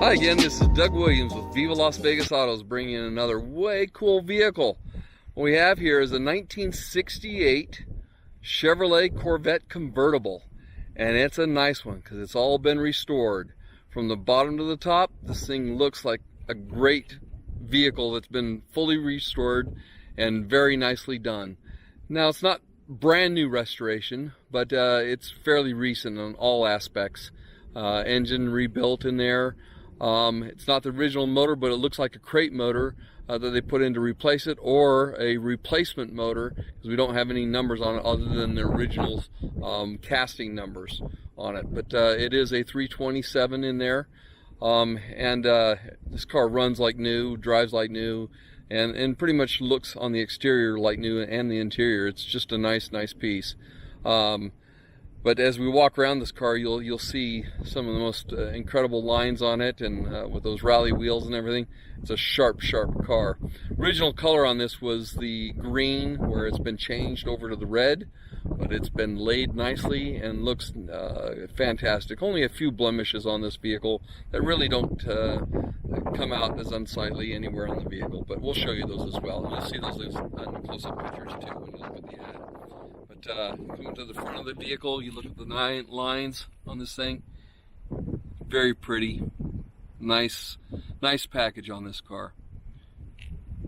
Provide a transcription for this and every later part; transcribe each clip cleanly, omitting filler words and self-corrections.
Hi again, this is Doug Williams with Viva Las Vegas Autos, bringing in another way cool vehicle. What we have here is a 1968 Chevrolet Corvette Convertible, and it's a nice one because it's all been restored. From the bottom to the top, this thing looks like a great vehicle that's been fully restored and very nicely done. Now, it's not brand new restoration, but it's fairly recent on all aspects. Engine rebuilt in there. It's not the original motor, but it looks like a crate motor that they put in to replace it, or a replacement motor, because we don't have any numbers on it other than the original casting numbers on it. But it is a 327 in there, and this car runs like new, drives like new, and pretty much looks on the exterior like new, and the interior. It's just a nice piece. But as we walk around this car, you'll see some of the most incredible lines on it, and with those rally wheels and everything. It's a sharp car. Original color on this was the green, where it's been changed over to the red, but it's been laid nicely and looks fantastic. Only a few blemishes on this vehicle that really don't come out as unsightly anywhere on the vehicle, but we'll show you those as well. And you'll see those in close-up pictures too when you look at the ad. But coming to the front of the vehicle, you look at the 9 lines on this thing. Very pretty, nice package on this car.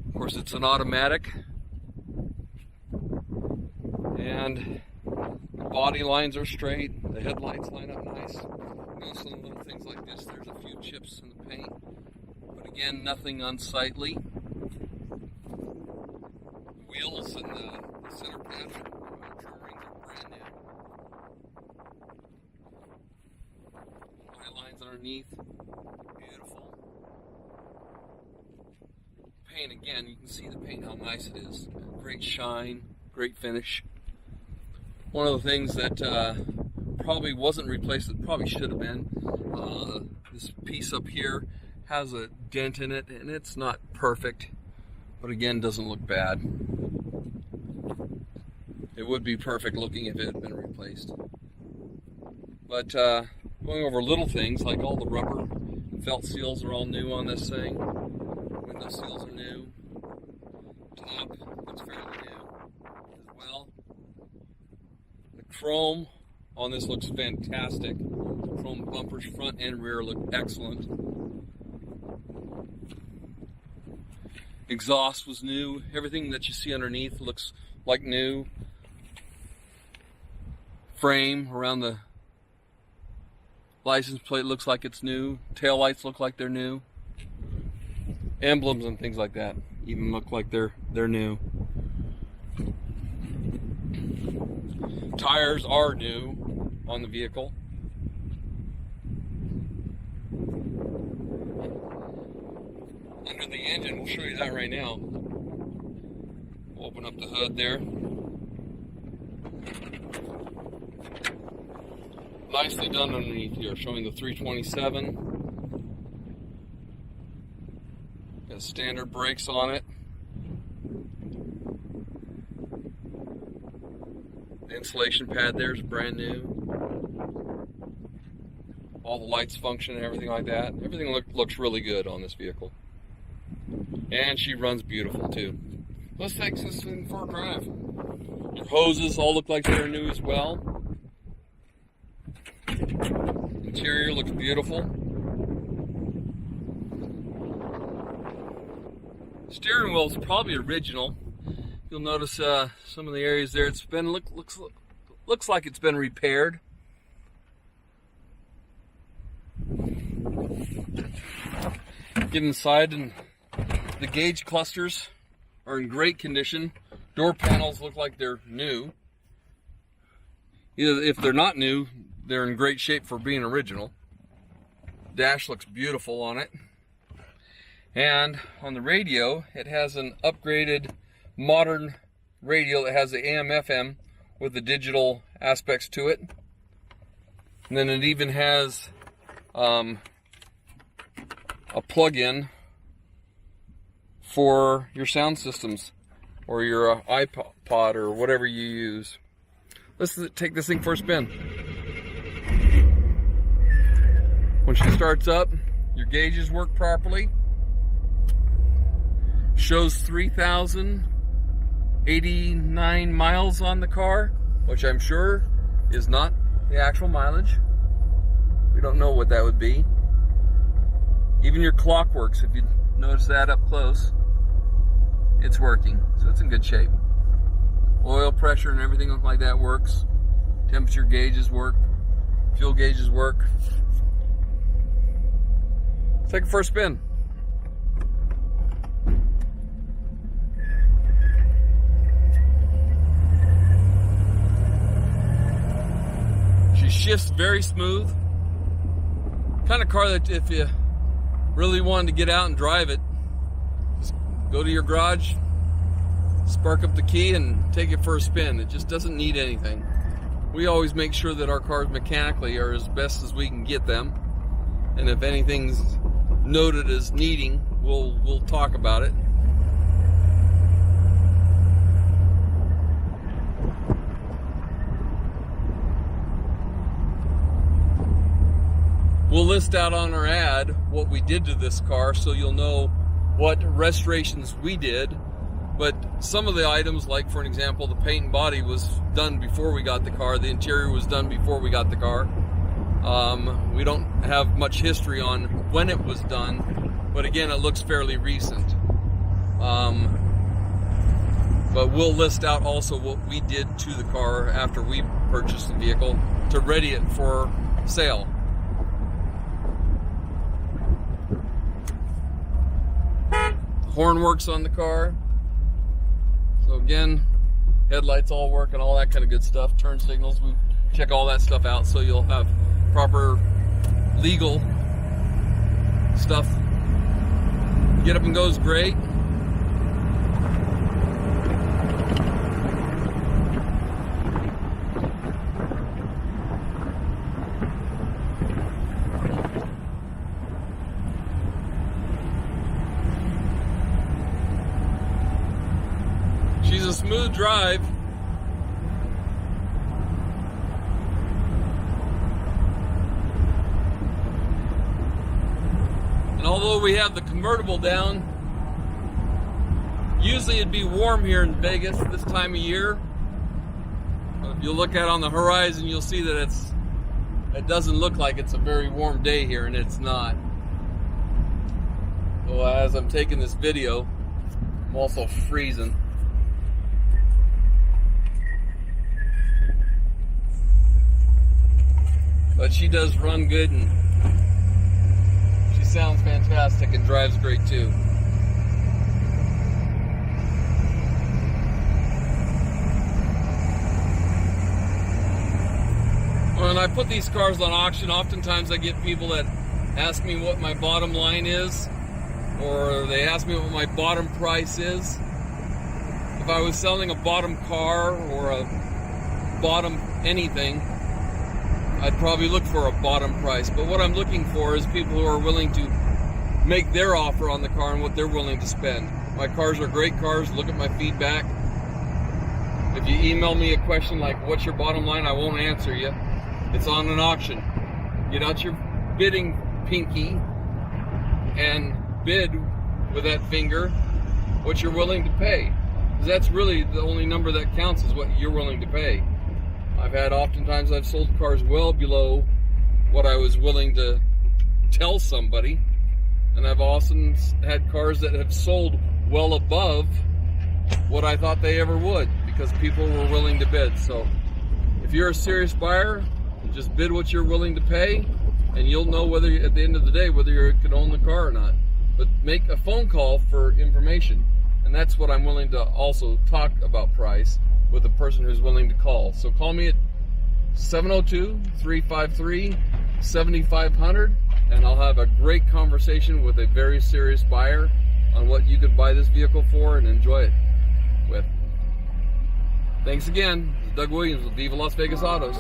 Of course, it's an automatic, and the body lines are straight. The headlights line up nice. Notice some little things like this. There's a few chips in the paint, but again, nothing unsightly. The wheels and the center pads are brand new. White lines underneath, beautiful. Paint, again, you can see the paint, how nice it is. Great shine, great finish. One of the things that probably wasn't replaced, that probably should have been, this piece up here has a dent in it, and it's not perfect, but again, doesn't look bad. It would be perfect looking if it had been replaced. But going over little things, like all the rubber and felt seals are all new on this thing. Window seals are new. Top looks fairly new as well. The chrome on this looks fantastic. The chrome bumpers front and rear look excellent. Exhaust was new. Everything that you see underneath looks like new. Frame around the license plate looks like it's new. Tail lights look like they're new. Emblems and things like that even look like they're new. Tires are new on the vehicle. Under the engine, we'll show you that right now. We'll open up the hood there. Nicely done underneath here, showing the 327. Got standard brakes on it. The insulation pad there is brand new. All the lights function and everything like that. Everything looks really good on this vehicle. And she runs beautiful too. Let's take this thing for a drive. Your hoses all look like they're new as well. Interior looks beautiful. Steering wheel is probably original. You'll notice some of the areas there. It's been looks like it's been repaired. Get inside, and the gauge clusters are in great condition. Door panels look like they're new. If they're not new, they're in great shape for being original. Dash looks beautiful on it. And on the radio, it has an upgraded modern radio that has the AM/FM with the digital aspects to it. And then it even has a plug-in for your sound systems or your iPod or whatever you use. Let's take this thing for a spin. When she starts up, Your gauges work properly. Shows 3,089 miles on the car, which I'm sure is not the actual mileage. We don't know what that would be. Even your clock works. If you notice that up close, it's working. So it's in good shape. Oil pressure and everything like that works. Temperature gauges work. Fuel gauges work. Let's take a first spin. She shifts very smooth. Kind of car that if you really wanted to get out and drive it, just go to your garage, spark up the key and take it for a spin. It just doesn't need anything. We always make sure that our cars mechanically are as best as we can get them. And if anything's noted as needing, we'll talk about it. We'll list out on our ad what we did to this car so you'll know what restorations we did. But some of the items, like for an example, the paint and body was done before we got the car. The interior was done before we got the car. We don't have much history on when it was done, but again, it looks fairly recent. But we'll list out also what we did to the car after we purchased the vehicle to ready it for sale. Horn works on the car. So again, headlights all work and all that kind of good stuff. Turn signals, we check all that stuff out so you'll have proper legal stuff. Get up and goes great. She's a smooth drive. And although we have the convertible down, usually it'd be warm here in Vegas this time of year. But if you look out on the horizon, you'll see that it doesn't look like it's a very warm day here, and it's not. So as I'm taking this video, I'm also freezing. But she does run good and she sounds fantastic and drives great too. When I put these cars on auction, oftentimes I get people that ask me what my bottom line is, or they ask me what my bottom price is. If I was selling a bottom car or a bottom anything, I'd probably look for a bottom price. But what I'm looking for is people who are willing to make their offer on the car and what they're willing to spend. My cars are great cars. Look at my feedback. If you email me a question like, what's your bottom line? I won't answer you. It's on an auction. Get out your bidding pinky and bid with that finger what you're willing to pay. Because that's really the only number that counts, is what you're willing to pay. Oftentimes I've sold cars well below what I was willing to tell somebody. And I've also had cars that have sold well above what I thought they ever would, because people were willing to bid. So if you're a serious buyer, just bid what you're willing to pay, and you'll know whether, at the end of the day, whether you can own the car or not. But make a phone call for information. And that's what I'm willing to also talk about price with a person who's willing to call. So call me at 702-353-7500, and I'll have a great conversation with a very serious buyer on what you could buy this vehicle for and enjoy it with. Thanks again. This is Doug Williams with Viva Las Vegas Autos.